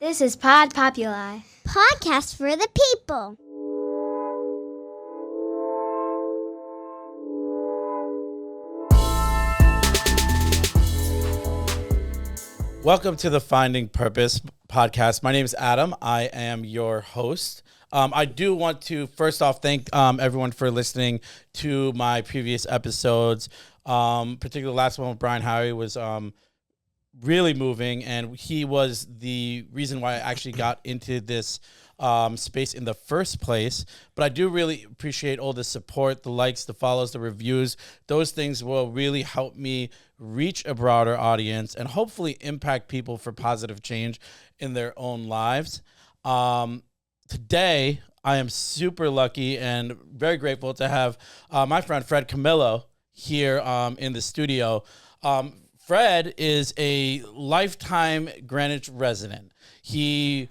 This is Pod Populi. Podcast for the people. Welcome to the Finding Purpose podcast. My name is Adam. I am your host. I do want to first off thank everyone for listening to my previous episodes. Particularly the last one with Brian Howie was really moving, and he was the reason why I actually got into this space in the first place. But I do really appreciate all the support, the likes, the follows, the reviews. Those things will really help me reach a broader audience and hopefully impact people for positive change in their own lives. Today, I am super lucky and very grateful to have my friend Fred Camillo here in the studio. Fred is a lifetime Greenwich resident. He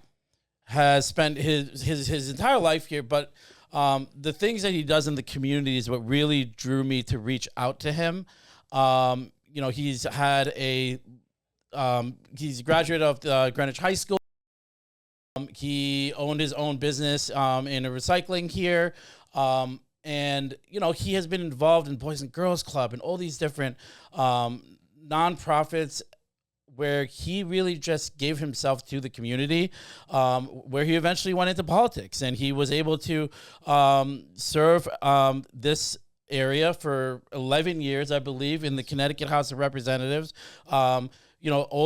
has spent his entire life here, but the things that he does in the community is what really drew me to reach out to him. He's had he's a graduate of Greenwich High School. He owned his own business in a recycling here. And he has been involved in Boys and Girls Club and all these different nonprofits where he really just gave himself to the community, where he eventually went into politics. And he was able to serve this area for 11 years, I believe, in the Connecticut House of Representatives, all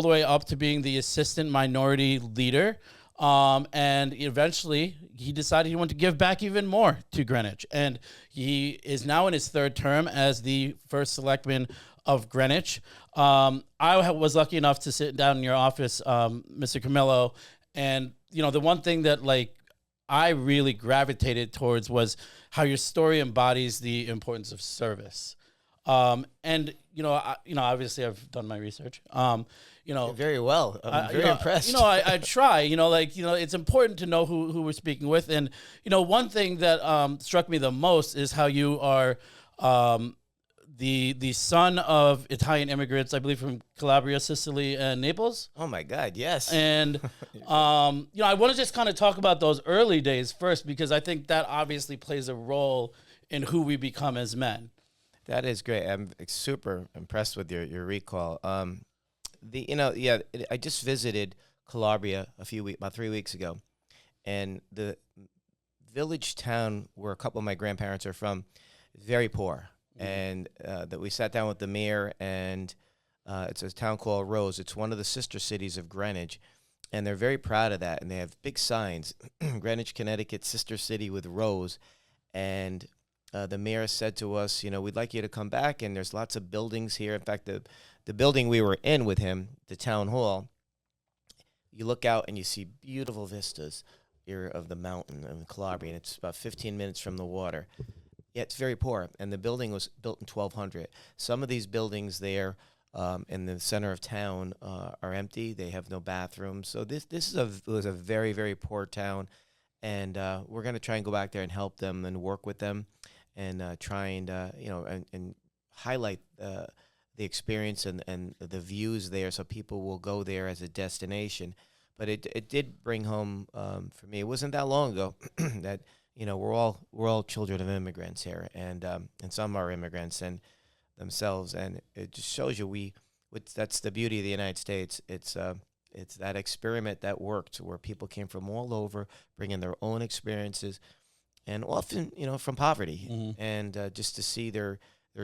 the way up to being the assistant minority leader. And eventually he decided he wanted to give back even more to Greenwich. And he is now in his third term as the First Selectman of Greenwich. I was lucky enough to sit down in your office, Mr. Camillo. And, the one thing that I really gravitated towards was how your story embodies the importance of service. Obviously I've done my research. Very well. I'm very impressed. I try. It's important to know who we're speaking with. And one thing that struck me the most is how you are the son of Italian immigrants, I believe from Calabria, Sicily, and Naples. Oh my God, yes. And I want to just kind of talk about those early days first, because I think that obviously plays a role in who we become as men. That is great. I'm super impressed with your recall. I just visited Calabria about 3 weeks ago, and the village town where a couple of my grandparents are from is very poor. Mm-hmm. And that we sat down with the mayor, and it's a town called Rose. It's one of the sister cities of Greenwich, and they're very proud of that. And they have big signs, Greenwich, Connecticut, sister city with Rose. And the mayor said to us, we'd like you to come back, and there's lots of buildings here. In fact, the building we were in with him, the town hall, you look out and you see beautiful vistas here of the mountain of Calabria, and it's about 15 minutes from the water. Yeah, it's very poor, and the building was built in 1200. Some of these buildings there in the center of town are empty. They have no bathrooms. So this was a very, very poor town, and we're going to try and go back there and help them and work with them and try and, and highlight the experience and the views there, so people will go there as a destination. But it did bring home, for me, it wasn't that long ago that, we're all children of immigrants here, and some are immigrants and themselves, and it just shows you that's the beauty of the United States. It's that experiment that worked, where people came from all over, bringing their own experiences, and often from poverty, mm-hmm. and just to see their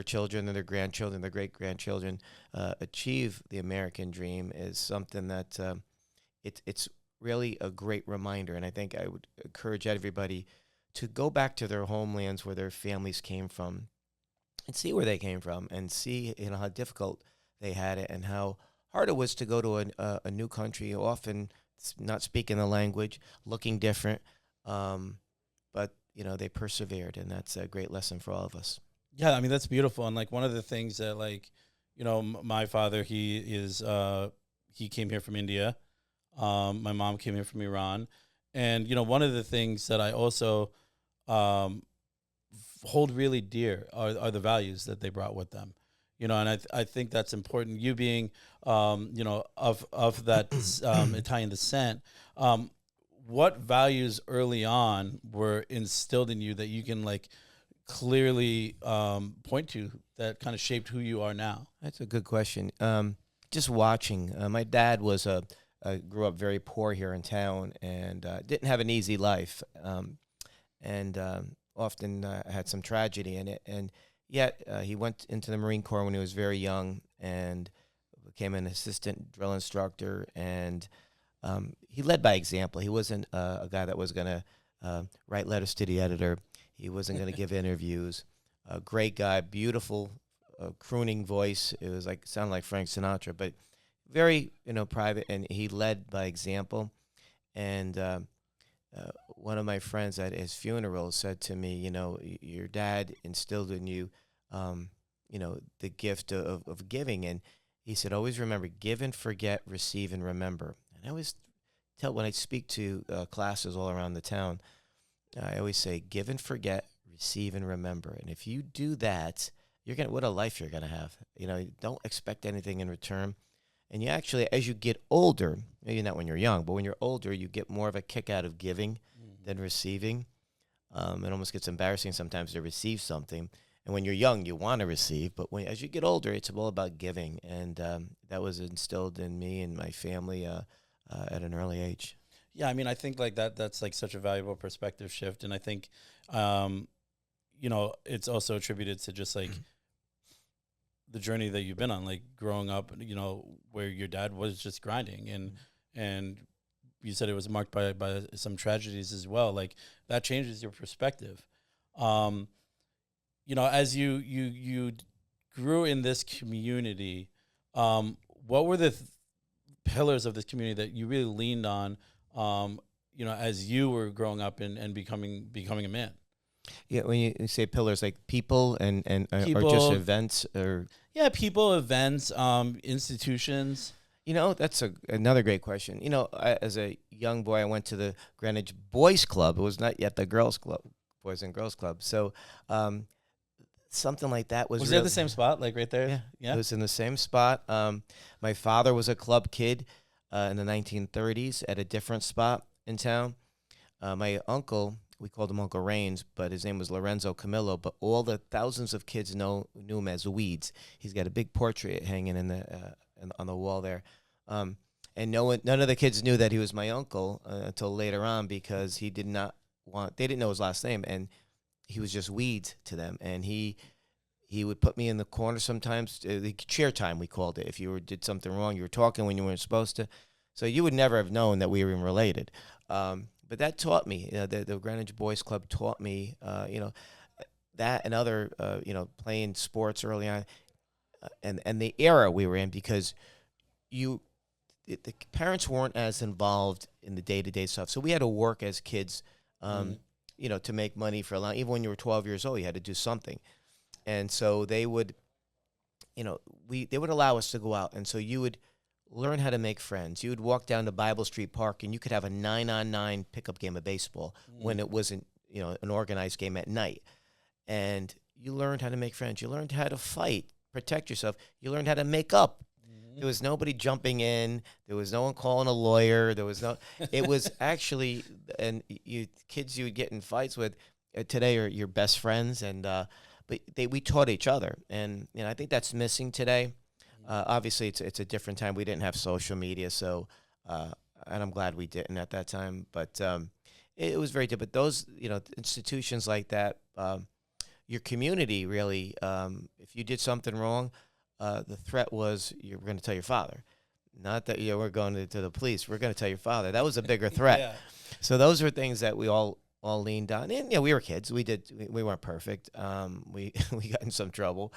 children and their grandchildren, their great grandchildren achieve the American dream is something that it's really a great reminder. And I think I would encourage everybody to go back to their homelands where their families came from and see where they came from, and see how difficult they had it and how hard it was to go to a new country, often not speaking the language, looking different, but they persevered, and that's a great lesson for all of us. Yeah, I mean, that's beautiful. And one of the things that my father, he came here from India. My mom came here from Iran. And, one of the things that I also hold really dear are the values that they brought with them. and I think that's important. You being, of that Italian descent, what values early on were instilled in you that you can like clearly point to that kind of shaped who you are now? That's a good question. Just watching. My dad grew up very poor here in town and didn't have an easy life, and often had some tragedy in it. And yet he went into the Marine Corps when he was very young and became an assistant drill instructor. And he led by example. He wasn't a guy that was going to write letters to the editor. He wasn't going to give interviews. A great guy, beautiful crooning voice. It was like sounded like Frank Sinatra, but very private. And he led by example. And one of my friends at his funeral said to me, your dad instilled in you, the gift of giving. And he said, always remember, give and forget, receive and remember. And I always tell when I speak to classes all around the town, I always say, give and forget, receive and remember. And if you do that, what a life you're going to have. Don't expect anything in return. And you actually, as you get older, maybe not when you're young, but when you're older, you get more of a kick out of giving than receiving. It almost gets embarrassing sometimes to receive something. And when you're young, you want to receive. But as you get older, it's all about giving. And that was instilled in me and my family at an early age. Yeah, I mean, I think like that's like such a valuable perspective shift. And I think, it's also attributed to just like the journey that you've been on, like growing up, where your dad was just grinding and you said it was marked by some tragedies as well. Like that changes your perspective. As you grew in this community, what were the pillars of this community that you really leaned on, as you were growing up and becoming a man? Yeah, when you say pillars, like people and people, or just events or... Yeah, people, events, institutions. That's another great question. As a young boy, I went to the Greenwich Boys Club. It was not yet the Girls Club, Boys and Girls Club. So something like that was... Was it at the same spot, like right there? Yeah. It was in the same spot. My father was a club kid in the 1930s at a different spot in town. My uncle... We called him Uncle Rains, but his name was Lorenzo Camillo. But all the thousands of kids knew him as Weeds. He's got a big portrait hanging on the wall there. And none of the kids knew that he was my uncle until later on because they didn't know his last name, and he was just Weeds to them. And he would put me in the corner sometimes. The cheer time, we called it. If you did something wrong, you were talking when you weren't supposed to. So you would never have known that we were related. But that taught me, the Greenwich Boys Club taught me, that and other, playing sports early on, and the era we were in because the parents weren't as involved in the day-to-day stuff. So we had to work as kids, to make money for a long. Even when you were 12 years old, you had to do something, and so they would, they would allow us to go out, and so you would learn how to make friends. You would walk down to Bible Street Park, and you could have a 9-on-9 pickup game of baseball when it wasn't, an organized game at night. And you learned how to make friends. You learned how to fight, protect yourself. You learned how to make up. There was nobody jumping in. There was no one calling a lawyer. It was actually, and kids you would get in fights with today are your best friends. And but we taught each other. And I think that's missing today. Obviously, it's a different time. We didn't have social media, so and I'm glad we didn't at that time. But it was very different. Those institutions like that, your community really. If you did something wrong, the threat was you were going to tell your father. Not that we're going to the police. We're going to tell your father. That was a bigger threat. Yeah. So those were things that we all leaned on. And we were kids. We weren't perfect. We got in some trouble.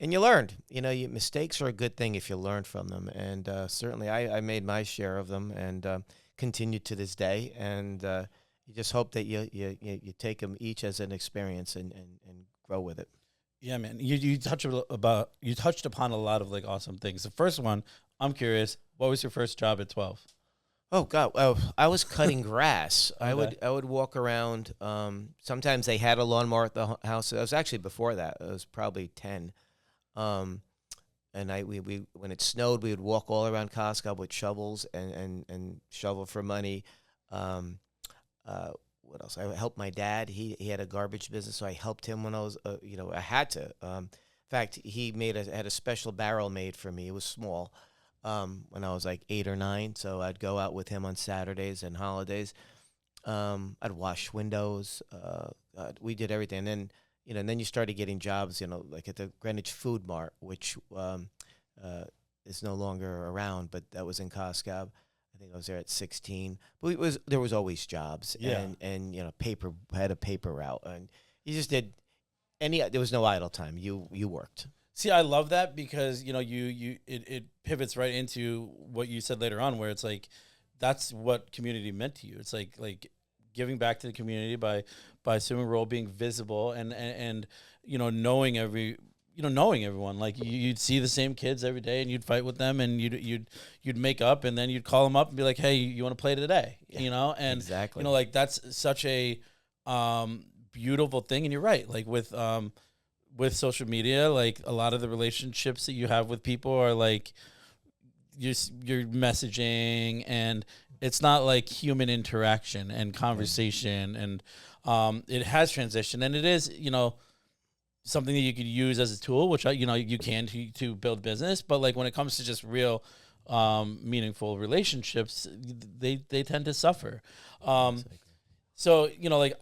And you learned, mistakes are a good thing if you learn from them. And certainly I made my share of them and continue to this day. And you just hope that you take them each as an experience and grow with it. Yeah, man. You touched upon a lot of like awesome things. The first one, I'm curious, what was your first job at 12? Oh God! I was cutting grass. Okay. I would walk around. Sometimes they had a lawnmower at the house. It was actually before that. It was probably 10. And we when it snowed, we would walk all around Costco with shovels and shovel for money. What else? I helped my dad. He had a garbage business, so I helped him when I was, I had to. In fact, he had a special barrel made for me. It was small when I was like 8 or 9, so I'd go out with him on Saturdays and holidays. I'd wash windows. We did everything. And then, and then you started getting jobs, like at the Greenwich Food Mart, which is no longer around, but that was in Costco. I think I was there at 16. But there was always jobs, and paper had a paper route, and you just did there was no idle time. You worked. See, I love that because it pivots right into what you said later on, where it's like that's what community meant to you. It's like giving back to the community by assuming a role, being visible, and knowing knowing everyone. Like you'd see the same kids every day, and you'd fight with them, and you'd make up, and then you'd call them up and be like, "Hey, you want to play today?" Yeah, and exactly. like that's such a beautiful thing. And you're right, like with social media, like a lot of the relationships that you have with people are like you're messaging, and it's not like human interaction and conversation, and it has transitioned, and it is something that you could use as a tool, which you can to build business. But like when it comes to just real meaningful relationships, they tend to suffer. So like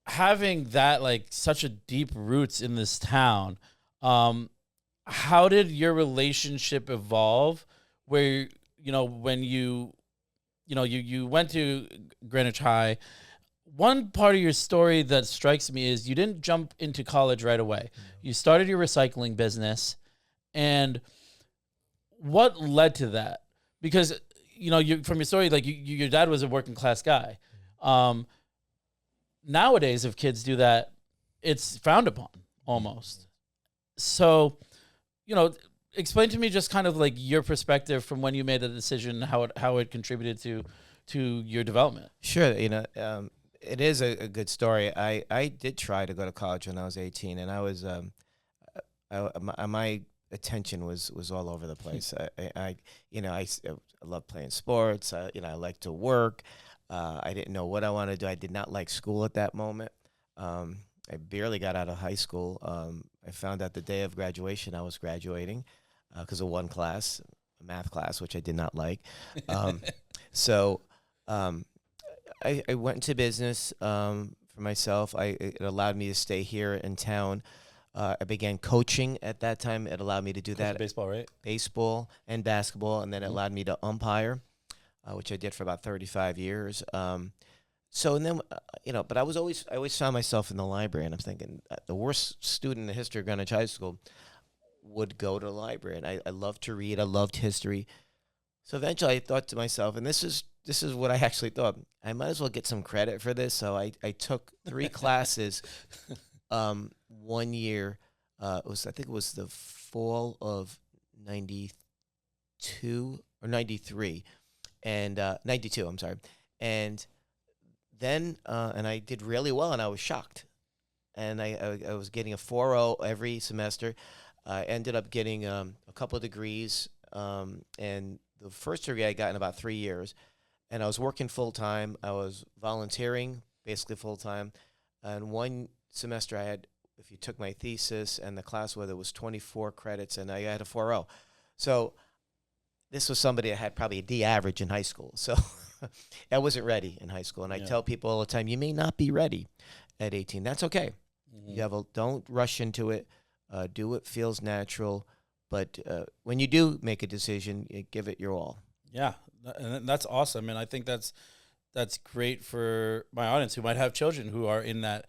having that like such a deep roots in this town, how did your relationship evolve? Where when you went to Greenwich High. One part of your story that strikes me is you didn't jump into college right away. You started your recycling business, and what led to that? Because from your story, like your dad was a working class guy. Nowadays, if kids do that, it's frowned upon almost. So, explain to me just kind of like your perspective from when you made the decision, how it contributed to your development. Sure, it is a good story. I did try to go to college when I was 18, and I was my attention was all over the place. I love playing sports. I like to work. I didn't know what I wanted to do. I did not like school at that moment. I barely got out of high school. I found out the day of graduation I was graduating because of one class, a math class, which I did not like. So I went into business for myself. It allowed me to stay here in town. I began coaching at that time. It allowed me to do that. Baseball, right? Baseball and basketball, and then it allowed me to umpire, which I did for about 35 years. But I always found myself in the library, and I'm thinking the worst student in the history of Greenwich High School would go to the library, and I loved to read. I loved history. So eventually I thought to myself, and this is what I actually thought, I might as well get some credit for this. So I took 3 classes 1 year. I think it was the fall of 92 or 93 and 92, I'm sorry. And then and I did really well, and I was shocked. And I was getting a 4.0 every semester. I ended up getting a couple of degrees, and the first degree I got in about 3 years. And I was working full-time. I was volunteering, basically full-time. And one semester I had, if you took my thesis and the class with it, was 24 credits, and I had a 4.0. So this was somebody that had probably a D average in high school. So I wasn't ready in high school. And I tell people all the time, you may not be ready at 18. That's okay. Mm-hmm. Don't rush into it. Do what feels natural. But when you do make a decision, you give it your all. Yeah, and that's awesome. And I think that's great for my audience who might have children who are in that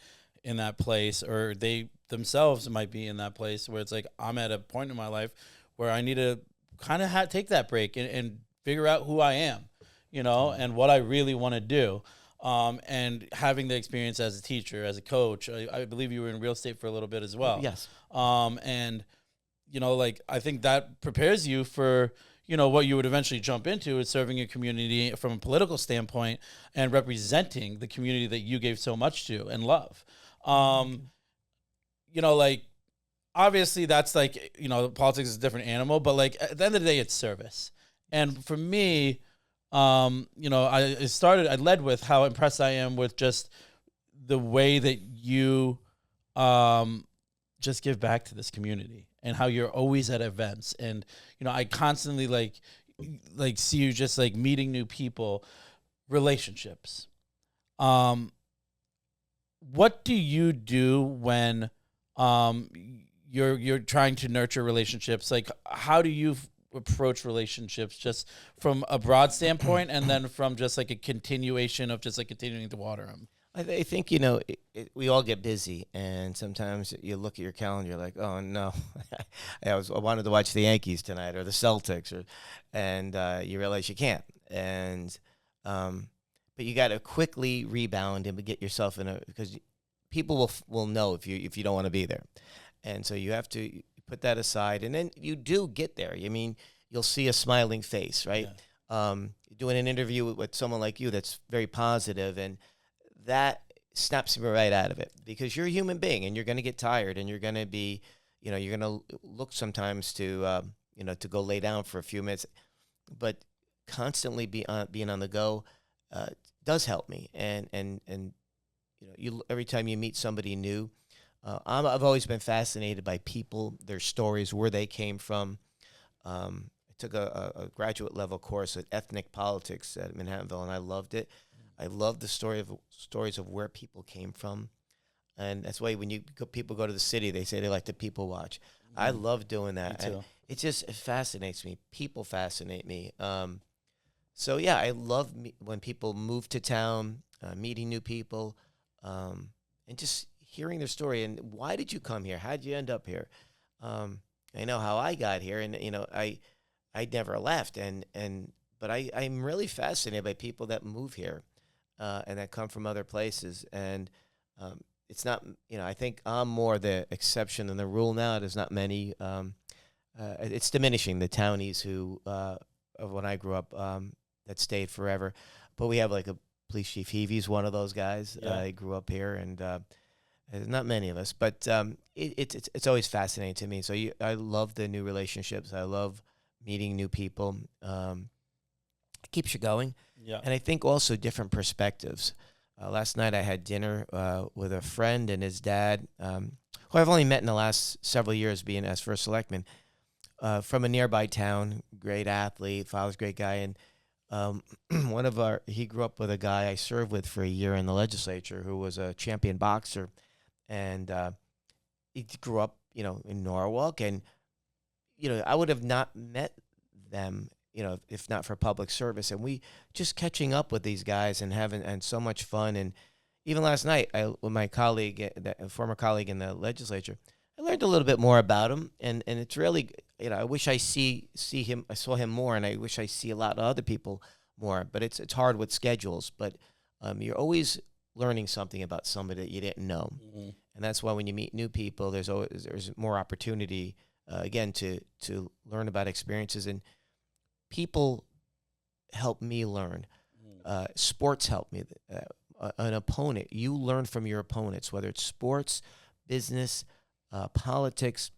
place, or they themselves might be in that place where it's like, I'm at a point in my life where I need to kind of take that break and figure out who I am, and what I really want to do. And having the experience as a teacher, as a coach, I believe you were in real estate for a little bit as well. Yes. And I think that prepares you for, what you would eventually jump into is serving your community from a political standpoint and representing the community that you gave so much to and love. obviously that's like, politics is a different animal, but like at the end of the day, it's service. And for me, I led with how impressed I am with just the way that you just give back to this community and how you're always at events. And, I constantly like see you just like meeting new people, relationships. What do you do when you're trying to nurture relationships? Like, how do you approach relationships just from a broad standpoint and then from just like a continuation of just like continuing to water them? I think, we all get busy, and sometimes you look at your calendar, you're like, oh, no, I wanted to watch the Yankees tonight or the Celtics, and you realize you can't. And but you got to quickly rebound and get yourself because people will know if you don't want to be there. And so you have to put that aside, and then you do get there. I mean, you'll see a smiling face, right? Yeah. Doing an interview with someone like you that's very positive, and that snaps me right out of it, because you're a human being and you're going to get tired, and you're going to be, you're going to look sometimes to, to go lay down for a few minutes, but constantly being on the go does help me. And every time you meet somebody new, I've always been fascinated by people, their stories, where they came from. I took a graduate level course at ethnic politics at Manhattanville, and I loved it. I love the stories of where people came from, and that's why when people go to the city, they say they like to people watch. Mm-hmm. I love doing that. Me too. It fascinates me. People fascinate me. So yeah, I love when people move to town, meeting new people, and just hearing their story. And why did you come here? How did you end up here? I know how I got here, and I never left, but I'm really fascinated by people that move here. And that come from other places. And it's not, I think I'm more the exception than the rule now. There's not many. It's diminishing, the townies who, when I grew up, that stayed forever. But we have like a police chief. Heavey's one of those guys. Yeah. He grew up here, and there's not many of us. But it's always fascinating to me. So I love the new relationships. I love meeting new people. It keeps you going. Yeah. And I think also different perspectives. Last night I had dinner with a friend and his dad, who I've only met in the last several years being as First Selectman, from a nearby town, great athlete, father's great guy. And he grew up with a guy I served with for a year in the legislature who was a champion boxer. And he grew up, in Norwalk. And, I would have not met them if not for public service. And we just catching up with these guys and having so much fun. And even last night, with my colleague, a former colleague in the legislature, I learned a little bit more about him. And it's really, I wish I saw him more, and I wish I see a lot of other people more. But it's hard with schedules. But you're always learning something about somebody that you didn't know. Mm-hmm. And that's why when you meet new people, there's more opportunity, again, to learn about experiences. And people help me learn. Sports help me. An opponent, you learn from your opponents, whether it's sports, business, politics.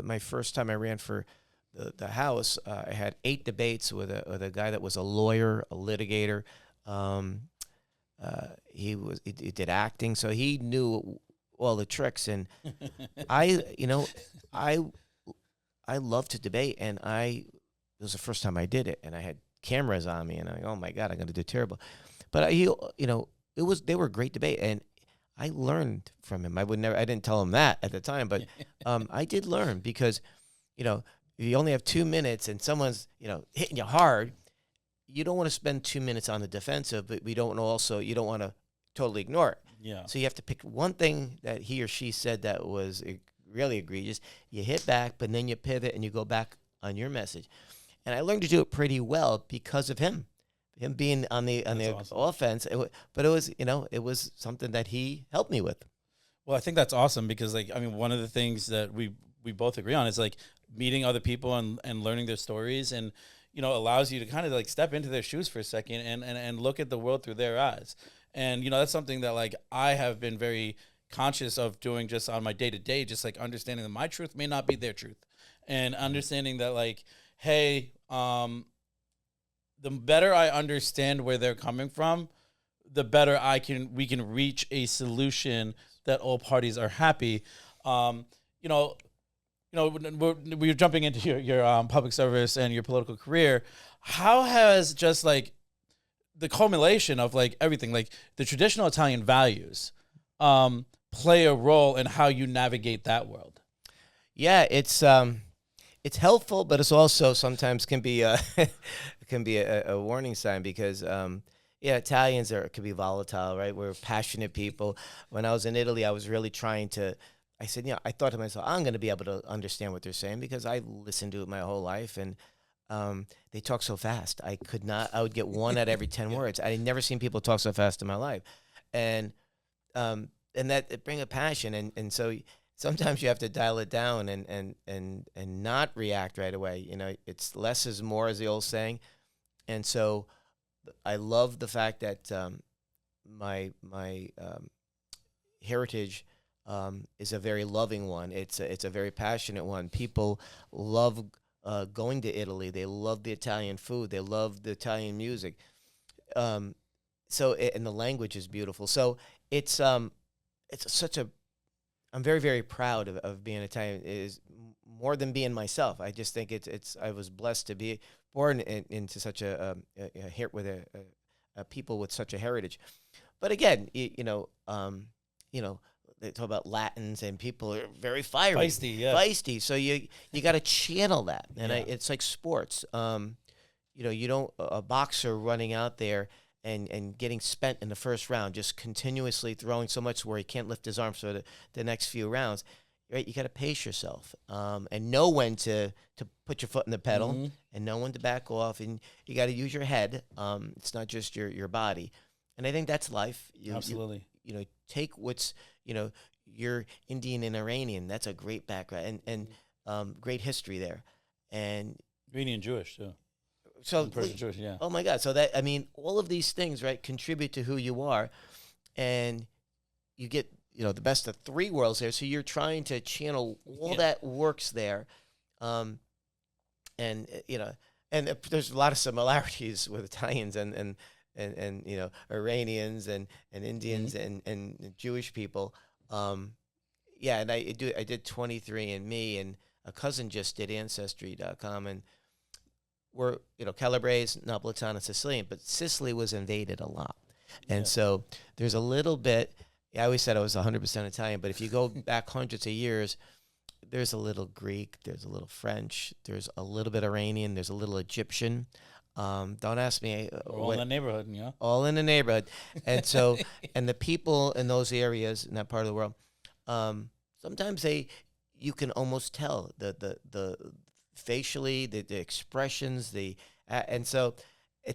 My first time I ran for the House, I had 8 debates with a guy that was a lawyer, a litigator. He did acting, so he knew all the tricks. And I love to debate, and it was the first time I did it, and I had cameras on me, and oh my God, I'm going to do terrible. But they were a great debate, and I learned from him. I didn't tell him that at the time, but I did learn, because, if you only have 2 minutes and someone's, hitting you hard, you don't want to spend 2 minutes on the defensive, but you don't want to totally ignore it. Yeah. So you have to pick one thing that he or she said that was really egregious. You hit back, but then you pivot and you go back on your message. And I learned to do it pretty well because of him being on the awesome. Offense. But it was something that he helped me with. Well, I think that's awesome, because one of the things that we both agree on is like meeting other people and learning their stories, and allows you to kind of like step into their shoes for a second and look at the world through their eyes. And that's something that like I have been very conscious of doing just on my day to day, just like understanding that my truth may not be their truth, and understanding that like, hey, the better I understand where they're coming from, the better we can reach a solution that all parties are happy. We're jumping into your public service and your political career. How has just like the culmination of like everything, like the traditional Italian values, play a role in how you navigate that world? Yeah, it's helpful, but it's also sometimes can be a warning sign because Italians could be volatile, right? We're passionate people. When I was in Italy, I was really trying to. I said, I thought to myself, I'm going to be able to understand what they're saying because I listened to it my whole life, and they talk so fast. I could not. I would get one out every 10 words. I had never seen people talk so fast in my life, and that it bring a passion, and so sometimes you have to dial it down and not react right away. It's less is more, as the old saying, and so I love the fact that my heritage is a very loving one. It's a very passionate one. People love going to Italy. They love the Italian food. They love the Italian music. And the language is beautiful. So it's such a. I'm very, very proud of being Italian. It is more than being myself. I just think it's. I was blessed to be born into such a people with such a heritage. But again, they talk about Latins and people are very fiery, feisty. So you got to channel that, and it's like sports. You don't a boxer running out there and getting spent in the first round, just continuously throwing so much where he can't lift his arms for the next few rounds. Right, you got to pace yourself and know when to put your foot in the pedal and know when to back off, and you got to use your head. It's not just your body, and I think that's life. Absolutely. Take what's you're Indian and Iranian. That's a great background and great history there, and Iranian Jewish too. So Persian Jewish, yeah. Oh my God! So that all of these things, right, contribute to who you are, and you get the best of three worlds there. So you're trying to channel all that works there, and there's a lot of similarities with Italians and Iranians and Indians and Jewish people. And I did 23andMe, and a cousin just did Ancestry.com, and we're Calabrese, Napolitan, and Sicilian, but Sicily was invaded a lot, and so there's a little bit. I always said I was 100% Italian, but if you go back hundreds of years, there's a little Greek, there's a little French, there's a little bit Iranian, there's a little Egyptian. Don't ask me. All in the neighborhood, All in the neighborhood. And so, and the people in those areas, in that part of the world, sometimes you can almost tell the facially, the expressions, and so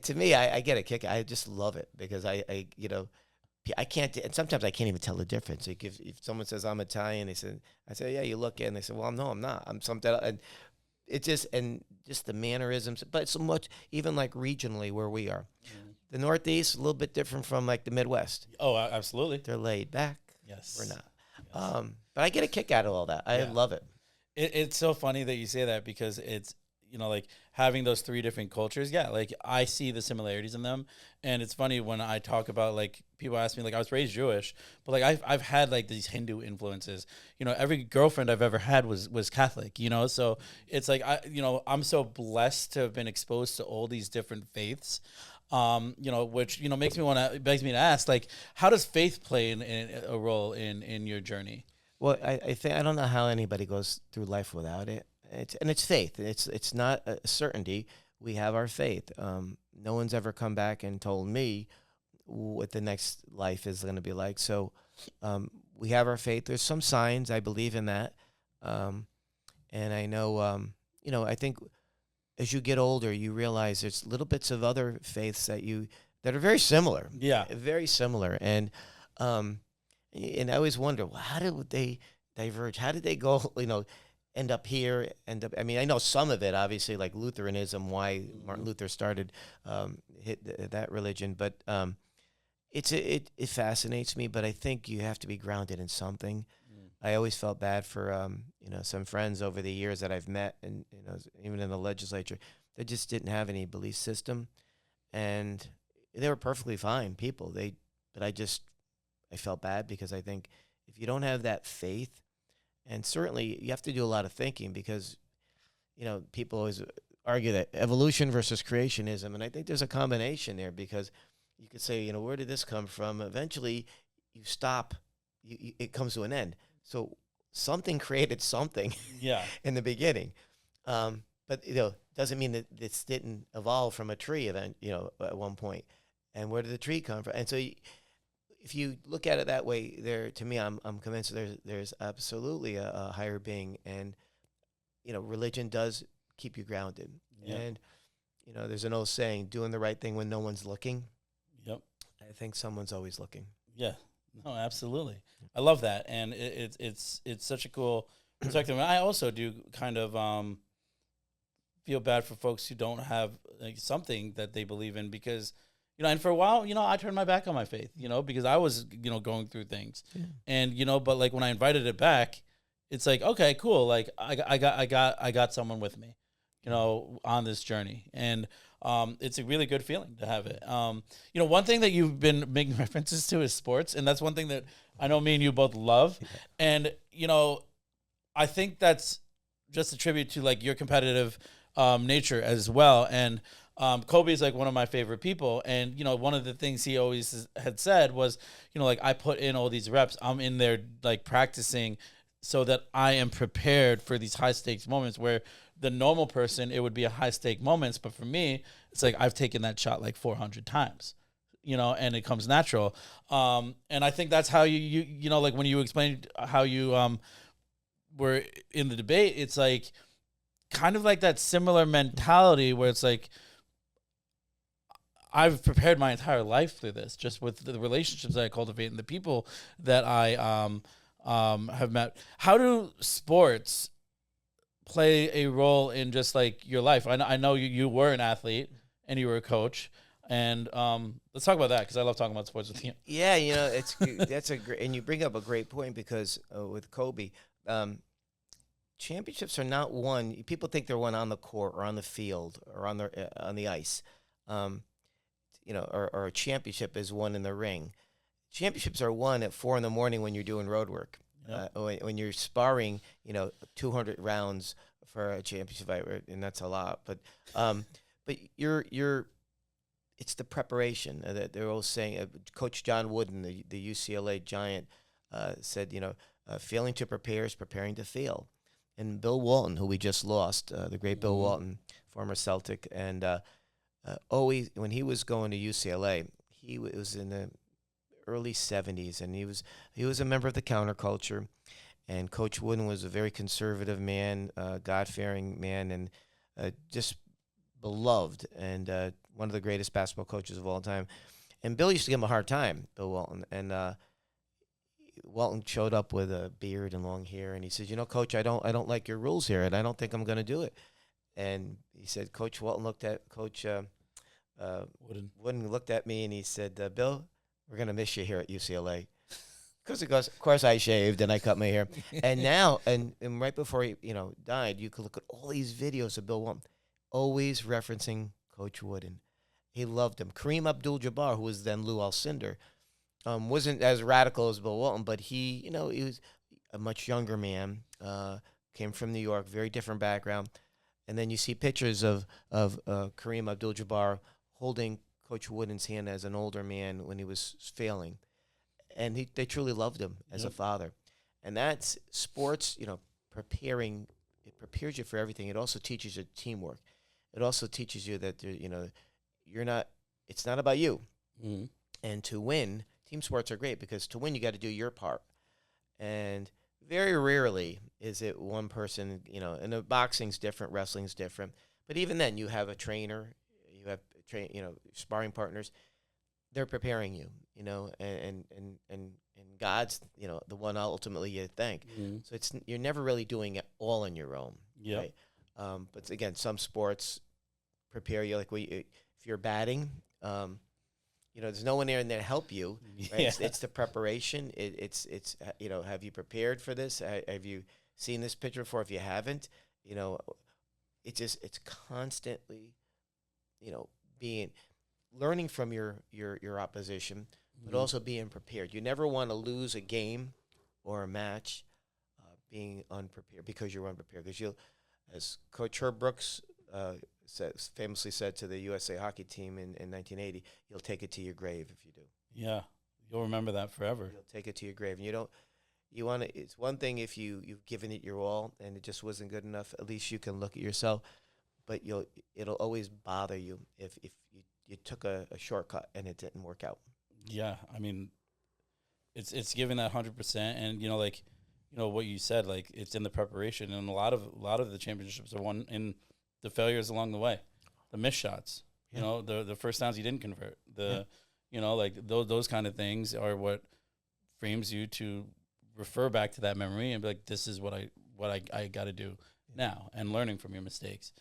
to me, I get a kick. I just love it because I can't, and sometimes I can't even tell the difference. Like if someone says I'm Italian, I say, yeah, you look at it, and they say, well, no, I'm not. I'm something, and it just the mannerisms, but so much, even like regionally where we are. The Northeast, a little bit different from like the Midwest. Oh, absolutely. They're laid back. Yes. We're not. Yes. But I get a kick out of all that. I love it. It's so funny that you say that because it's, like having those three different cultures. Yeah, like I see the similarities in them. And it's funny when I talk about like people ask me, like I was raised Jewish, but like I've had like these Hindu influences. Every girlfriend I've ever had was Catholic, so it's like I'm so blessed to have been exposed to all these different faiths. Which begs me to ask, like, how does faith play in a role in your journey? Well, I think I don't know how anybody goes through life without it. It's faith. It's not a certainty. We have our faith. No one's ever come back and told me what the next life is going to be like. So we have our faith. There's some signs. I believe in that. And I know, I think as you get older, you realize there's little bits of other faiths that are very similar. Yeah. Very similar. And I always wonder, well, how did they diverge? How did they go, end up here, I mean, I know some of it, obviously, like Lutheranism, why Martin Luther started that religion. But, it fascinates me, but I think you have to be grounded in something. I always felt bad for some friends over the years that I've met, and even in the legislature, they just didn't have any belief system, and they were perfectly fine people. But I felt bad because I think if you don't have that faith, and certainly you have to do a lot of thinking because people always argue that evolution versus creationism, and I think there's a combination there because you could say, where did this come from? Eventually, you stop. It comes to an end. So something created something in the beginning. But, doesn't mean that this didn't evolve from a tree event, at one point. And where did the tree come from? And so if you look at it that way, to me, I'm convinced there's absolutely a higher being. And, religion does keep you grounded. Yeah. And, there's an old saying, doing the right thing when no one's looking. Yep. I think someone's always looking. Yeah. No, absolutely. I love that, and it's such a cool perspective. And I also do kind of feel bad for folks who don't have something that they believe in because and for a while I turned my back on my faith because I was going through things, and but like when I invited it back, it's like okay, cool, like I got someone with me, on this journey, and it's a really good feeling to have it. One thing that you've been making references to is sports, and that's one thing that I know me and you both love. And, I think that's just a tribute to like your competitive nature as well. And Kobe is like one of my favorite people. And, one of the things he always had said was, like I put in all these reps, I'm in there like practicing so that I am prepared for these high stakes moments where the normal person, it would be a high stake moments. But for me, it's like I've taken that shot like 400 times, and it comes natural. And I think that's how you like when you explained how you were in the debate, it's like kind of like that similar mentality where it's like, I've prepared my entire life through this, just with the relationships that I cultivate and the people that I have met. How do sports play a role in just like your life? I know you were an athlete and you were a coach, and let's talk about that because I love talking about sports with you. Yeah, that's a great, and you bring up a great point because with Kobe, championships are not won. People think they're won on the court or on the field or on the ice, or a championship is won in the ring. Championships are won at 4 a.m. when you're doing road work. Yep. When you're sparring, 200 rounds for a championship fight, and that's a lot. But it's the preparation that they're all saying. Coach John Wooden, the UCLA Giant, said, failing to prepare is preparing to fail. And Bill Walton, who we just lost, the great Bill Walton, former Celtic, and always when he was going to UCLA, he was in the early 70s, and he was a member of the counterculture, and Coach Wooden was a very conservative man, God-fearing man, and just beloved, and one of the greatest basketball coaches of all time. And Bill used to give him a hard time, Bill Walton, and Walton showed up with a beard and long hair, and he said, Coach, I don't like your rules here, and I don't think I'm going to do it. And he said, Coach Walton looked at Coach Wooden looked at me, and he said, Bill, we're going to miss you here at UCLA. Because of course I shaved and I cut my hair. And now, and right before he died, you could look at all these videos of Bill Walton, always referencing Coach Wooden. He loved him. Kareem Abdul-Jabbar, who was then Lou Alcindor, wasn't as radical as Bill Walton, but he was a much younger man, came from New York, very different background. And then you see pictures of Kareem Abdul-Jabbar holding Coach Wooden's hand as an older man when he was failing. And they truly loved him as a father. And that's sports, preparing. It prepares you for everything. It also teaches you teamwork. It also teaches you that, it's not about you. Mm-hmm. And to win, team sports are great because to win, you got to do your part. And very rarely is it one person, and the boxing's different, wrestling's different. But even then, you have a trainer, you have sparring partners. They're preparing you, and God's, the one ultimately you thank. Mm-hmm. So you're never really doing it all on your own. Yeah. Right? But again, some sports prepare you. Like if you're batting, there's no one there to help you. Right? Yeah. It's the preparation. It's have you prepared for this? Have you seen this picture before? If you haven't, it's constantly, being learning from your opposition, but also being prepared. You never want to lose a game or a match being unprepared because you're unprepared. Because as Coach Herb Brooks famously said to the USA hockey team in 1980, you'll take it to your grave if you do. Yeah, you'll remember that forever. You'll take it to your grave. And it's one thing if you've given it your all and it just wasn't good enough. At least you can look at yourself, but it'll always bother you if you took a shortcut and it didn't work out. Yeah, I mean, it's giving that 100%, and what you said, like it's in the preparation, and a lot of the championships are won in the failures along the way, the missed shots, the first downs you didn't convert, those kind of things are what frames you to refer back to that memory and be like, this is what I got to do now, and learning from your mistakes.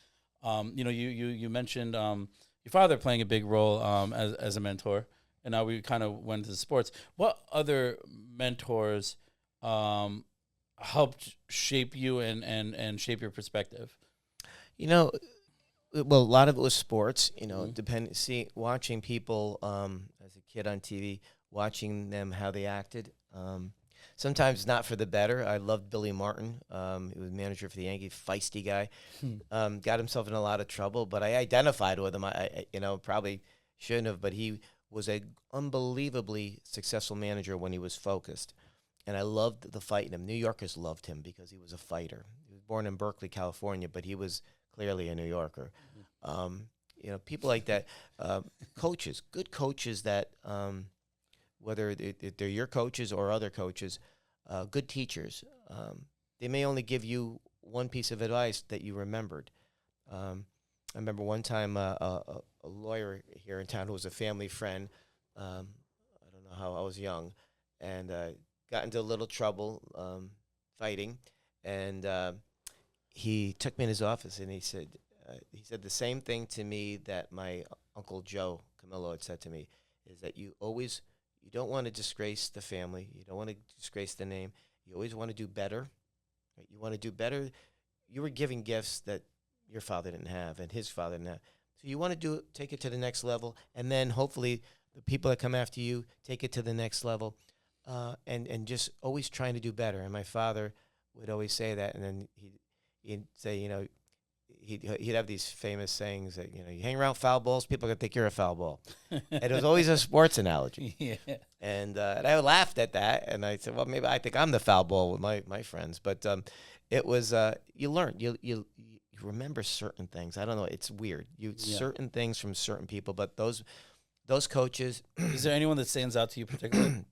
You mentioned your father playing a big role as a mentor, and now we kind of went to the sports. What other mentors helped shape you and shape your perspective? Well, a lot of it was sports. Watching people as a kid on TV, watching them how they acted. Sometimes not for the better. I loved Billy Martin. He was manager for the Yankees, feisty guy. Got himself in a lot of trouble, but I identified with him. I probably shouldn't have, but he was a unbelievably successful manager when he was focused. And I loved the fight in him. New Yorkers loved him because he was a fighter. He was born in Berkeley, California, but he was clearly a New Yorker. People like that. Coaches, good coaches that, whether they're your coaches or other coaches, good teachers. They may only give you one piece of advice that you remembered. I remember one time a lawyer here in town who was a family friend. I don't know how I was young, and got into a little trouble fighting, and he took me in his office and he said the same thing to me that my Uncle Joe Camillo had said to me, is that you don't want to disgrace the family, you don't want to disgrace the name, you always want to do better. Right? You want to do better. You were giving gifts that your father didn't have and his father didn't have. So you want to take it to the next level, and then hopefully the people that come after you take it to the next level, and just always trying to do better. And my father would always say that, and then he'd say, he'd have these famous sayings that, you hang around foul balls, people are going to think you're a foul ball. And it was always a sports analogy. Yeah. And I laughed at that, and I said, well, maybe I think I'm the foul ball with my friends. But it was, you learn. You remember certain things. I don't know. It's weird. Certain things from certain people, but those coaches. Is there anyone that stands out to you particularly?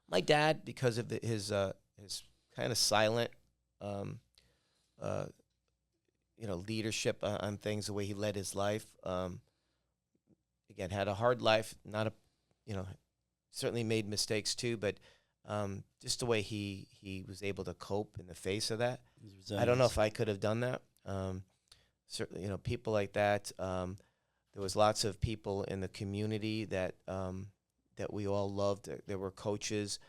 My dad, because of his kind of silent, leadership on things, the way he led his life. Again, had a hard life. Certainly made mistakes too, but just the way he was able to cope in the face of that. I don't know if I could have done that. Certainly, people like that. There was lots of people in the community that we all loved. There were coaches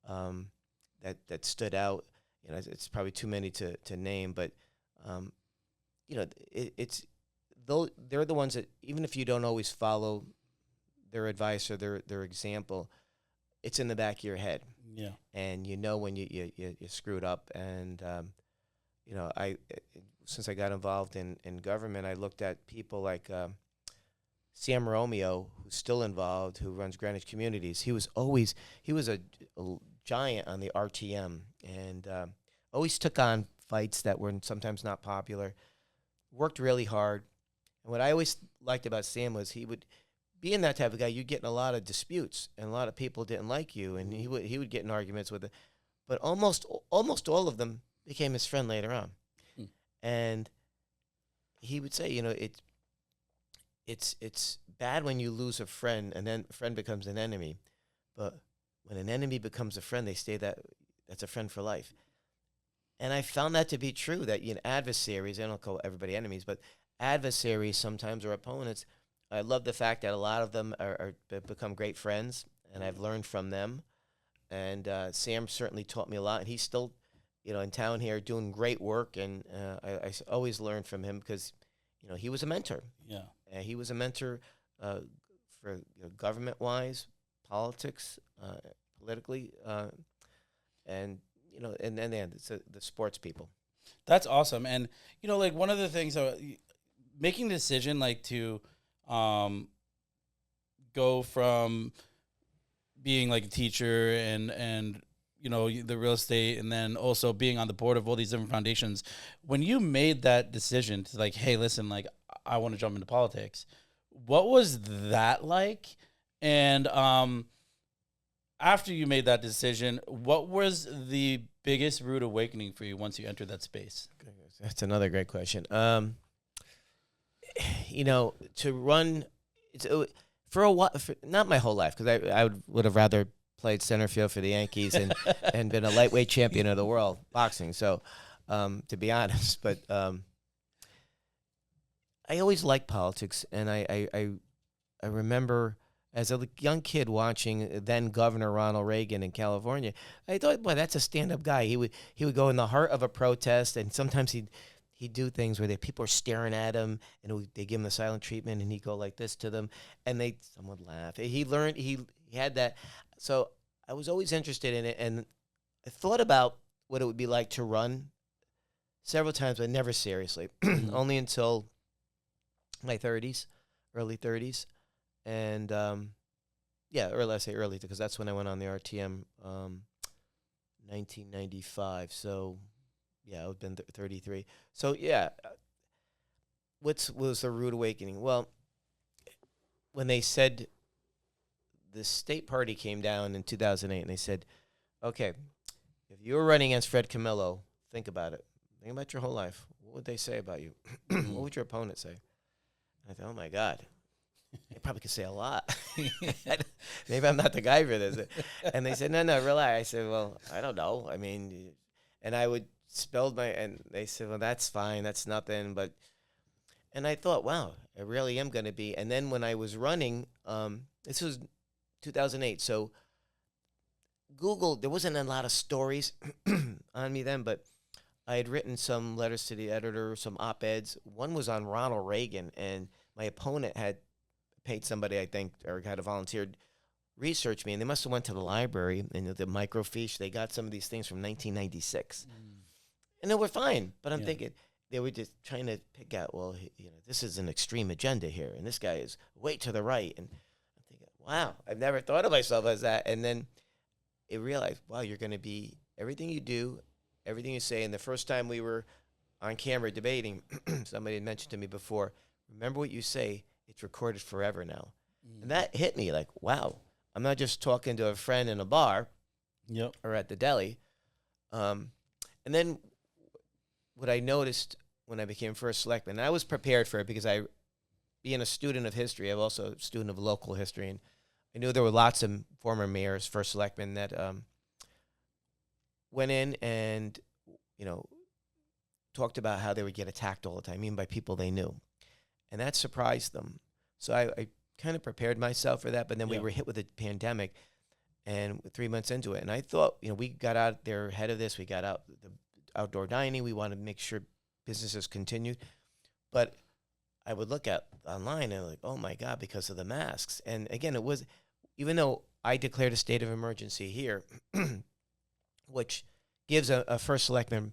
that stood out. It's probably too many to name, but it's they're the ones that, even if you don't always follow their advice or their example, it's in the back of your head. Yeah. And when you screwed up. And since I got involved in government, I looked at people like Sam Romeo, who's still involved, who runs Greenwich Communities. He was a giant on the RTM, and always took on fights that were sometimes not popular, worked really hard. And what I always liked about Sam was he would, being that type of guy, you'd get in a lot of disputes, and a lot of people didn't like you, and he would get in arguments with it. But almost all of them became his friend later on. And he would say, it's bad when you lose a friend, and then a friend becomes an enemy. But when an enemy becomes a friend, they stay that's a friend for life. And I found that to be true, that adversaries, I don't call everybody enemies, but adversaries sometimes, or opponents, I love the fact that a lot of them have become great friends, and I've learned from them. And Sam certainly taught me a lot, and he's still, in town here doing great work. And always learn from him because, he was a mentor. Yeah. He was a mentor for government-wise, politics, politically, and and then it's the sports people. That's awesome. And like one of the things, making the decision like to go from being like a teacher and the real estate, and then also being on the board of all these different foundations. When you made that decision to like, hey, listen, like I want to jump into politics, what was that like? And after you made that decision, what was the biggest rude awakening for you once you entered that space? That's another great question. To run for a while, not my whole life, because I would have rather played center field for the Yankees and been a lightweight champion of the world boxing. So, to be honest, but I always liked politics, and I remember as a young kid watching then Governor Ronald Reagan in California. I thought, boy, that's a stand-up guy. He would go in the heart of a protest, and sometimes he'd do things where people are staring at him, and they give him the silent treatment, and he'd go like this to them, and some would laugh. He learned, he had that. So I was always interested in it, and I thought about what it would be like to run several times, but never seriously. Only until my 30s, early 30s. And, or let's say early, because that's when I went on the RTM, 1995. So, yeah, I've been 33. So, yeah, what was the rude awakening? Well, when they said the state party came down in 2008, and they said, okay, if you were running against Fred Camillo, think about it. Think about your whole life. What would they say about you? What would your opponent say? I thought, oh, my God. They probably could say a lot. Maybe I'm not the guy for this. And they said, no, relax. I said, well, I don't know. I mean, and I would spell and they said, well, that's fine. That's nothing. And I thought, wow, I really am going to be. And then when I was running, this was 2008. So Google, there wasn't a lot of stories on me then, but I had written some letters to the editor, some op-eds. One was on Ronald Reagan, and my opponent had paid somebody, I think, or had a volunteer research me, and they must have went to the library and the microfiche. They got some of these things from 1996, and they were fine. But I'm thinking they were just trying to pick out, well, this is an extreme agenda here, and this guy is way to the right. And I'm thinking, wow, I've never thought of myself as that. And then it realized, wow, you're going to be everything you do, everything you say. And the first time we were on camera debating, somebody had mentioned to me before, remember what you say. It's recorded forever now. And that hit me like, wow, I'm not just talking to a friend in a bar or at the deli. And then what I noticed when I became first selectman, and I was prepared for it because being a student of history, I'm also a student of local history, and I knew there were lots of former mayors, first selectmen that went in and, talked about how they would get attacked all the time, even by people they knew. And that surprised them. So I kind of prepared myself for that, but then we were hit with a pandemic, and 3 months into it. And I thought, we got out there ahead of this. We got out the outdoor dining. We wanted to make sure businesses continued. But I would look at online and like, oh, my God, because of the masks. And, again, it was, even though I declared a state of emergency here, which gives a first selectman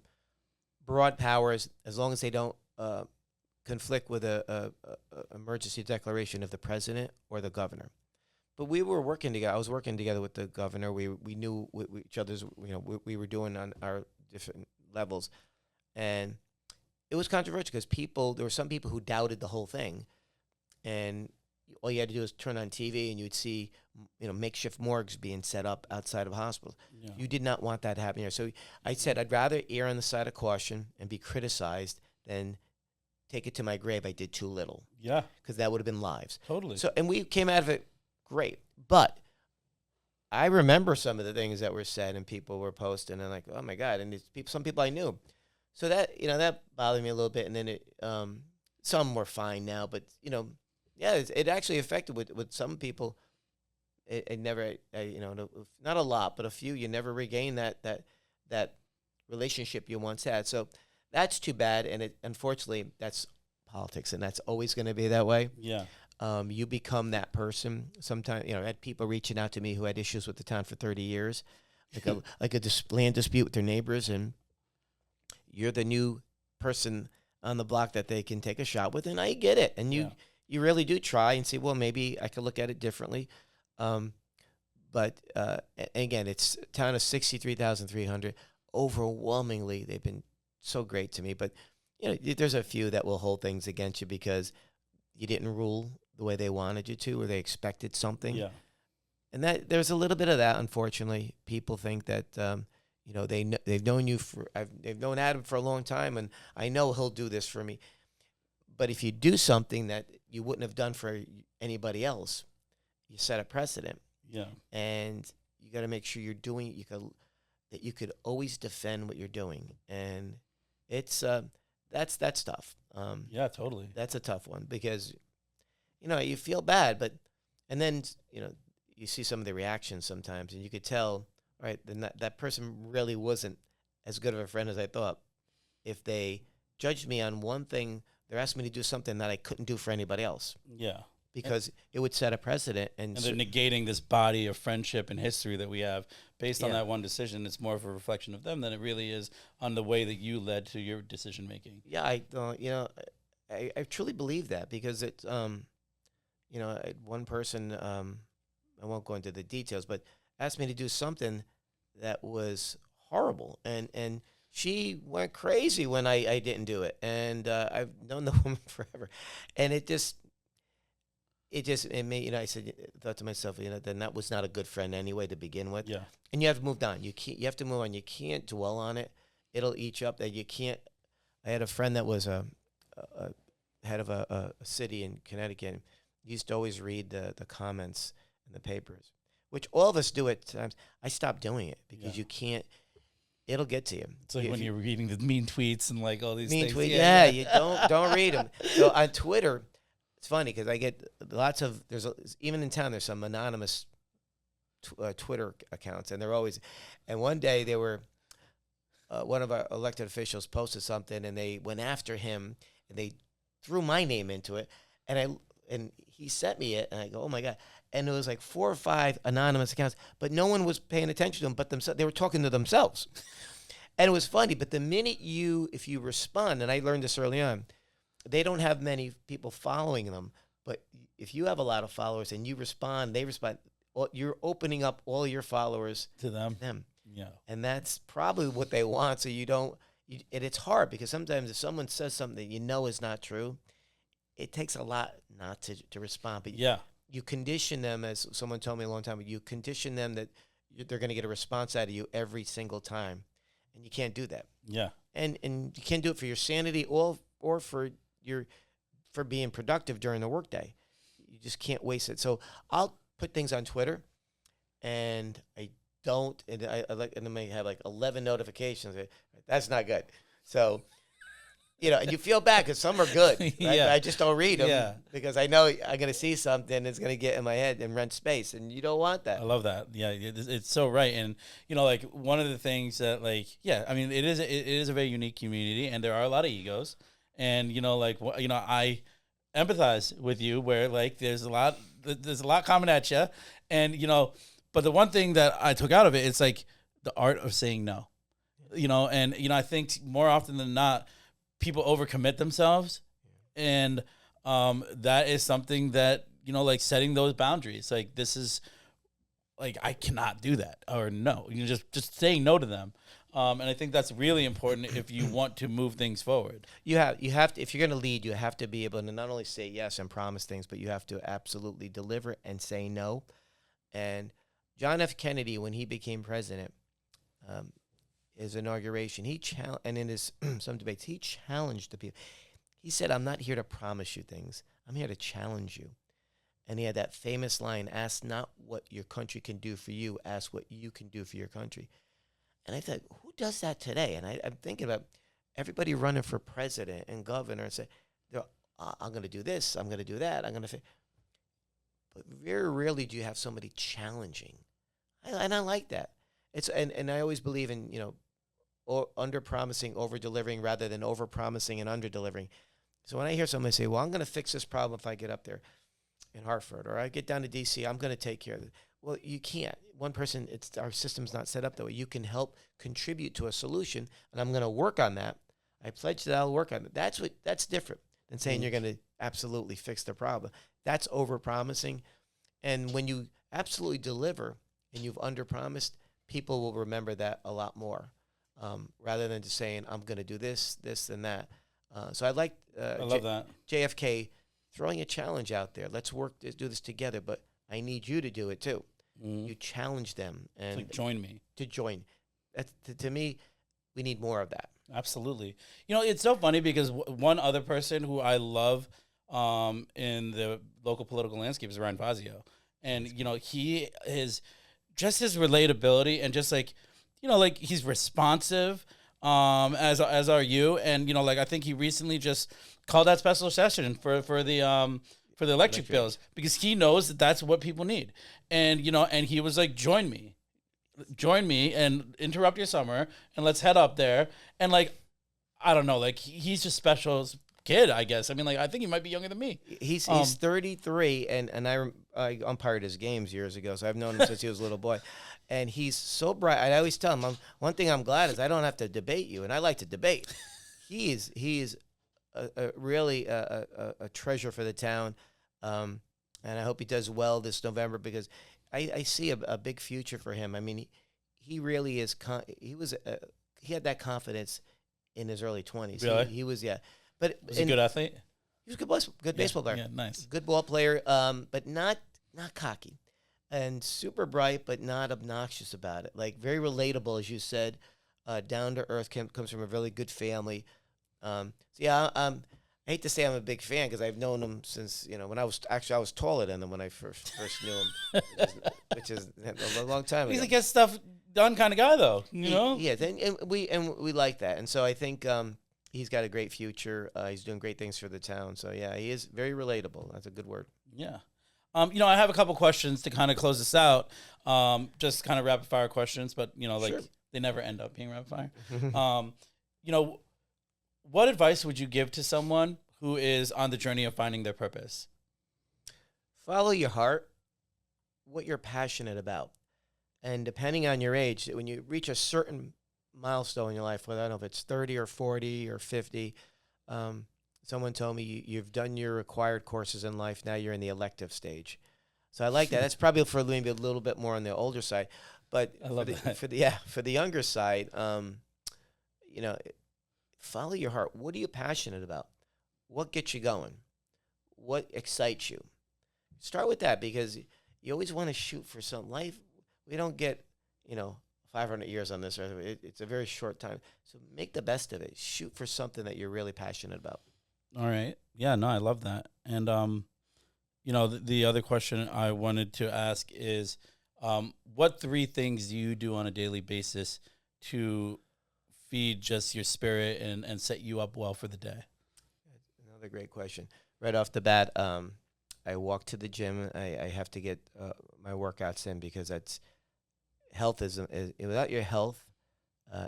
broad powers as long as they don't conflict with a emergency declaration of the president or the governor. But we were working together. I was working together with the governor. We knew what each other's, we were doing on our different levels. And it was controversial because there were some people who doubted the whole thing. And all you had to do was turn on TV and you'd see, makeshift morgues being set up outside of hospitals. Yeah. You did not want that to happen here. So I said, I'd rather err on the side of caution and be criticized than take it to my grave. I did too little. Yeah. Because that would have been lives. Totally. So, and we came out of it great. But I remember some of the things that were said and people were posting and like, oh my God. And some people I knew. So that, that bothered me a little bit. And then some were fine now, but, Yeah, it actually affected with some people. It never, not a lot, but a few. You never regain that relationship you once had. So that's too bad, and unfortunately that's politics, and that's always going to be that way. Yeah. You become that person. Sometimes, I had people reaching out to me who had issues with the town for 30 years, like a land dispute with their neighbors, and you're the new person on the block that they can take a shot with, and I get it. And you really do try and say, well, maybe I could look at it differently. But again, it's a town of 63,300. Overwhelmingly, they've been so great to me. But there's a few that will hold things against you because you didn't rule the way they wanted you to, or they expected something. Yeah. And that there's a little bit of that. Unfortunately, people think that they've known you they've known Adam for a long time, and I know he'll do this for me. But if you do something that you wouldn't have done for anybody else, you set a precedent. Yeah. And you got to make sure you're doing that you could always defend what you're doing. And it's that's tough. Yeah, totally. That's a tough one because you feel bad, and then you see some of the reactions sometimes, and you could tell, right, then that person really wasn't as good of a friend as I thought. If they judged me on one thing, they're asking me to do something that I couldn't do for anybody else. Yeah. Because it would set a precedent. And they're negating this body of friendship and history that we have based on that one decision. It's more of a reflection of them than it really is on the way that you led to your decision making. Yeah, I truly believe that because it's, one person, I won't go into the details, but asked me to do something that was horrible. And she went crazy when I didn't do it. And I've known the woman forever. And it made, I thought to myself, then that was not a good friend anyway to begin with. Yeah. And you have to move on. You have to move on. You can't dwell on it. It'll eat you up. That you can't. I had a friend that was a head of a city in Connecticut. He used to always read the comments in the papers, which all of us do at times. I stopped doing it because you can't. It'll get to you. It's like when you're reading the mean tweets and like all these mean things. tweets. Yeah, you don't read them. So on Twitter. It's funny because I get lots of even in town there's some anonymous Twitter accounts, and they're always. And one day they were one of our elected officials posted something, and they went after him, and they threw my name into it, and he sent me it, and I go, oh my God, and it was like 4 or 5 anonymous accounts, but no one was paying attention to them, but themselves. They were talking to themselves, and it was funny. But the minute if you respond, and I learned this early on. They don't have many people following them, but if you have a lot of followers and you respond, they respond. You're opening up all your followers to them. Yeah, and that's probably what they want. So you don't. And it's hard because sometimes if someone says something that is not true, it takes a lot not to respond. But you condition them, as someone told me a long time ago. You condition them that they're going to get a response out of you every single time, and you can't do that. Yeah, and you can't do it for your sanity or for being productive during the workday. You just can't waste it. So I'll put things on Twitter, and I don't, and I may have like 11 notifications. That's not good. So, and you feel bad because some are good. Right? Yeah. I just don't read them because I know I'm going to see something that's going to get in my head and rent space, and you don't want that. I love that. Yeah, it's so right. And, like one of the things that it is a very unique community, and there are a lot of egos. And, I empathize with you where there's a lot coming at you. And, but the one thing that I took out of it, it's like the art of saying no, and, I think more often than not, people overcommit themselves. And that is something that, setting those boundaries, this is I cannot do that or no, just saying no to them. And I think that's really important if you want to move things forward. You have to, if you're going to lead, you have to be able to not only say yes and promise things, but you have to absolutely deliver and say no. And John F. Kennedy, when he became president, his inauguration, and in his some debates, he challenged the people. He said, "I'm not here to promise you things. I'm here to challenge you." And he had that famous line, "Ask not what your country can do for you, ask what you can do for your country." And I thought, who does that today? And I'm thinking about everybody running for president and governor and say, I'm going to do this, I'm going to do that, I'm going to. But very rarely do you have somebody challenging, and I like that. And I always believe in under promising, over delivering, rather than over promising and under delivering. So when I hear somebody say, "Well, I'm going to fix this problem if I get up there in Hartford, or I get down to D.C., I'm going to take care of it," well, you can't. One person, our system's not set up that way. You can help contribute to a solution, and I'm going to work on that. I pledge that I'll work on it. That's different than saying you're going to absolutely fix the problem. That's over-promising. And when you absolutely deliver and you've under-promised, people will remember that a lot more, rather than just saying, I'm going to do this, this, and that. So I like I love that. JFK throwing a challenge out there. Let's do this together, but I need you to do it too. You challenge them and Like join me. to join. That's, to me, we need more of that. Absolutely. It's so funny because one other person who I love in the local political landscape is Ryan Fazio. And, he is just his relatability and just like he's responsive, as are you. And, I think he recently just called that special session for the electric bills because he knows that that's what people need. And, and he was like, join me and interrupt your summer and let's head up there. And I don't know, he's just special as kid, I guess. I mean, I think he might be younger than me. He's 33 and I umpired his games years ago. So I've known him since he was a little boy. And he's so bright. I always tell him, one thing I'm glad is I don't have to debate you. And I like to debate. He is really a treasure for the town. And I hope he does well this November because I see a big future for him. I mean, he really is. He had that confidence in his early 20s. Really? He was, yeah. But was he a good athlete? He was a good baseball player. Yeah, nice. Good ball player, but not cocky. And super bright, but not obnoxious about it. Very relatable, as you said. Down to earth, comes from a really good family. So yeah, I hate to say I'm a big fan because I've known him since when I was taller than him when I first knew him, which is a long time ago. He's a get stuff done kind of guy, though. Yeah, and we like that, and so I think he's got a great future. He's doing great things for the town. So yeah, he is very relatable. That's a good word. Yeah. I have a couple questions to kind of close this out. Just kind of rapid fire questions, but Sure. They never end up being rapid fire. What advice would you give to someone who is on the journey of finding their purpose? Follow your heart, what you're passionate about. And depending on your age, when you reach a certain milestone in your life, whether I don't know if it's 30 or 40 or 50, someone told me you've done your required courses in life, now you're in the elective stage. So I like that. That's probably for maybe a little bit more on the older side. But I love that. For the younger side, follow your heart. What are you passionate about? What gets you going? What excites you? Start with that because you always want to shoot for some life. We don't get, 500 years on this earth. It's a very short time. So make the best of it. Shoot for something that you're really passionate about. All right. Yeah, no, I love that. And, the other question I wanted to ask is, what 3 things do you do on a daily basis to feed just your spirit and set you up well for the day? Another great question. Right off the bat, I walk to the gym. I have to get my workouts in because health is without your health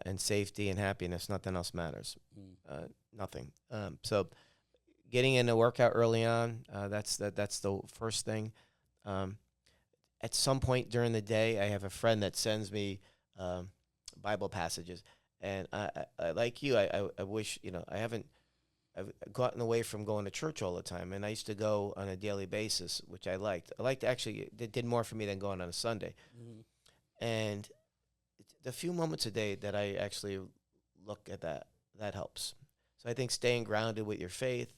and safety and happiness, nothing else matters. Nothing. So getting in a workout early on, that's the first thing. At some point during the day, I have a friend that sends me Bible passages. And I like you, I wish, I've gotten away from going to church all the time. And I used to go on a daily basis, which I liked. Actually, it did more for me than going on a Sunday. Mm-hmm. And the few moments a day that I actually look at that helps. So I think staying grounded with your faith,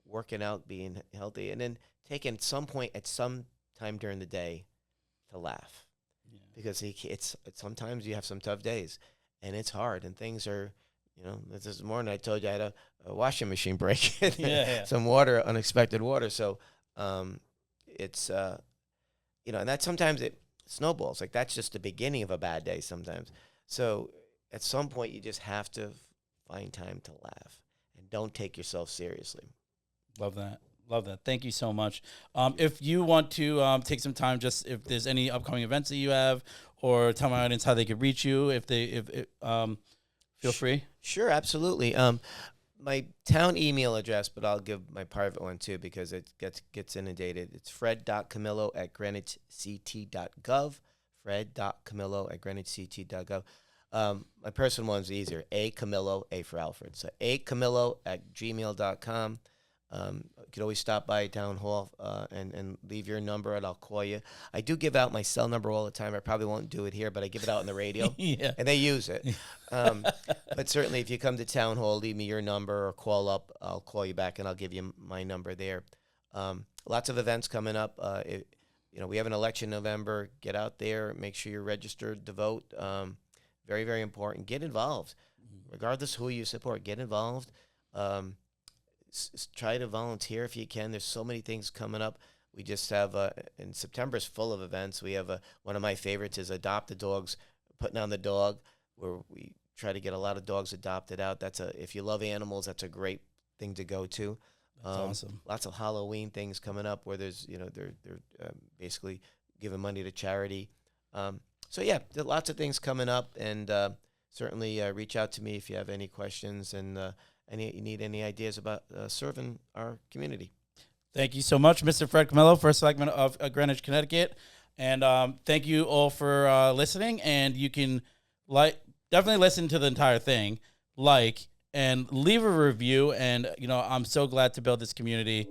working out, being healthy, and then taking some point at some time during the day to laugh. Yeah. Because it's sometimes you have some tough days. And it's hard, and things are, this morning I told you I had a washing machine break, some unexpected water. So it's, and that sometimes it snowballs. That's just the beginning of a bad day sometimes. So at some point you just have to find time to laugh and don't take yourself seriously. Love that. Love that. Thank you so much. If you want to take some time, just if there's any upcoming events that you have, or tell my audience how they could reach you, feel free. Sure, absolutely. My town email address, but I'll give my private one too because it gets inundated. It's fred.camillo@greenwichct.gov. fred.camillo@greenwichct.gov. My personal one's easier. A Camillo, A for Alfred. So acamillo@gmail.com. You could always stop by town hall and leave your number, and I'll call you. I do give out my cell number all the time. I probably won't do it here, but I give it out on the radio, Yeah. and they use it. But certainly, if you come to town hall, leave me your number or call up. I'll call you back, and I'll give you my number there. Lots of events coming up. We have an election in November. Get out there. Make sure you're registered to vote. Very, very important. Get involved. Regardless who you support, get involved. Try to volunteer if you can. There's so many things coming up. We just have, and September is full of events. We have one of my favorites is Adopt a Dogs, putting on the dog, where we try to get a lot of dogs adopted out. If you love animals, that's a great thing to go to. That's awesome. Lots of Halloween things coming up where there's, they're basically giving money to charity. So yeah, there are lots of things coming up, and certainly reach out to me if you have any questions and you need any ideas about serving our community. Thank you so much, Mr. Fred Camillo, First Selectman of Greenwich, Connecticut. And thank you all for listening. And you can definitely listen to the entire thing, and leave a review. And, I'm so glad to build this community